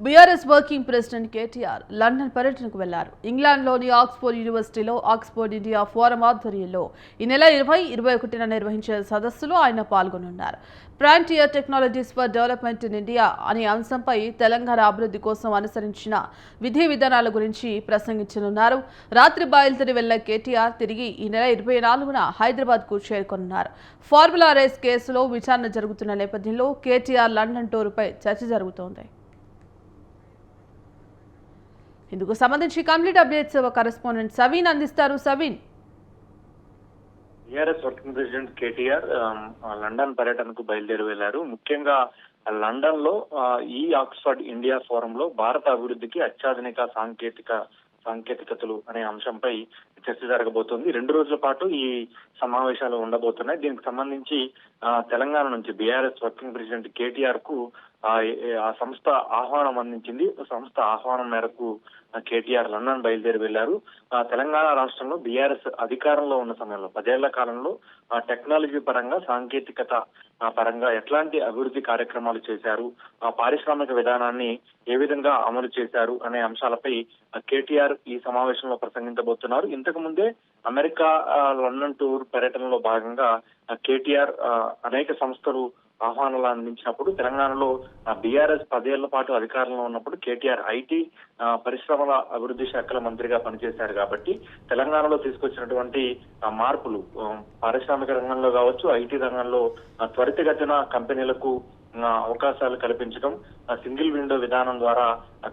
BRS working president KTR London పర్యటనకు వెళ్లారు. ఇంగ్లాండ్లోని ఆక్స్ఫోర్డ్ యూనివర్సిటీలో ఆక్స్ఫోర్డ్ ఇండియా ఫోరం ఆధ్వర్యంలో ఈ నెల 20-21న నిర్వహించే సదస్సులో ఆయన పాల్గొనున్నారు. Frontier technologies for development in India అనే అంశంపై తెలంగాణ అభివృద్ధి కోసం అనుసరించిన విధి విధానాల గురించి ప్రసంగించనున్నారు. రాత్రి బయలుదేరి వెళ్లే కేటీఆర్ తిరిగి ఈ నెల 24న హైదరాబాద్కు చేరుకోనున్నారు. ఫార్ములా రేస్ కేసులో విచారణ జరుగుతున్న నేపథ్యంలో కేటీఆర్ లండన్ టూరుపై చర్చ జరుగుతోంది. ఇందుకు సంబంధించి కంప్లీట్ అప్డేట్స్ కరెస్పాండెంట్ సవీన్ అందిస్తారు. Saveen, TRS working president KTR London పర్యటనకు బయలుదేరి వెళ్లారు. ముఖ్యంగా లండన్ లో ఈ ఆక్స్ఫర్డ్ ఇండియా ఫోరంలో భారత అభివృద్ధికి అత్యాధునిక సాంకేతికతలు అనే అంశంపై చర్చ జరగబోతోంది. 2 రోజుల పాటు ఈ సమావేశాలు ఉండబోతున్నాయి. దీనికి సంబంధించి తెలంగాణ నుంచి బీఆర్ఎస్ వర్కింగ్ ప్రెసిడెంట్ కేటీఆర్ కు ఆ సంస్థ ఆహ్వానం అందించింది. సంస్థ ఆహ్వానం మేరకు కేటీఆర్ లండన్ బయలుదేరి వెళ్లారు. తెలంగాణ రాష్ట్రంలో బీఆర్ఎస్ అధికారంలో ఉన్న సమయంలో 10 ఏళ్ల కాలంలో టెక్నాలజీ పరంగా, సాంకేతికత పరంగా ఎట్లాంటి అభివృద్ధి కార్యక్రమాలు చేశారు, పారిశ్రామిక విధానాన్ని ఏ విధంగా అమలు చేశారు అనే అంశాలపై కేటీఆర్ ఈ సమావేశంలో ప్రసంగించబోతున్నారు. ఇంతకు ముందే అమెరికా లండన్ టూర్ పర్యటనలో భాగంగా కేటీఆర్ అనేక సంస్థలు ఆహ్వానాలు అందించినప్పుడు తెలంగాణలో బీఆర్ఎస్ 10 ఏళ్ల పాటు అధికారంలో ఉన్నప్పుడు కేటీఆర్ ఐటీ పరిశ్రమల అభివృద్ధి శాఖల మంత్రిగా పనిచేశారు. కాబట్టి తెలంగాణలో తీసుకొచ్చినటువంటి మార్పులు పారిశ్రామిక రంగంలో కావచ్చు, ఐటీ రంగంలో త్వరితగతిన కంపెనీలకు అవకాశాలు కల్పించడం, సింగిల్ విండో విధానం ద్వారా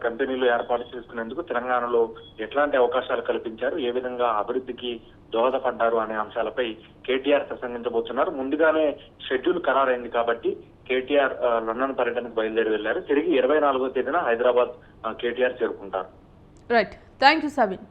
కంపెనీలు ఏర్పాటు చేసుకునేందుకు తెలంగాణలో ఎట్లాంటి అవకాశాలు కల్పించారు, ఏ విధంగా అభివృద్ధికి దోహదపడ్డారు అనే అంశాలపై కేటీఆర్ ప్రసంగించబోతున్నారు. ముందుగానే షెడ్యూల్ ఖరారైంది కాబట్టి కేటీఆర్ లండన్ పర్యటనకు బయలుదేరి వెళ్లారు. తిరిగి 24వ తేదీన హైదరాబాద్ కేటీఆర్ చేరుకుంటారు. Right, thank you సవిన్.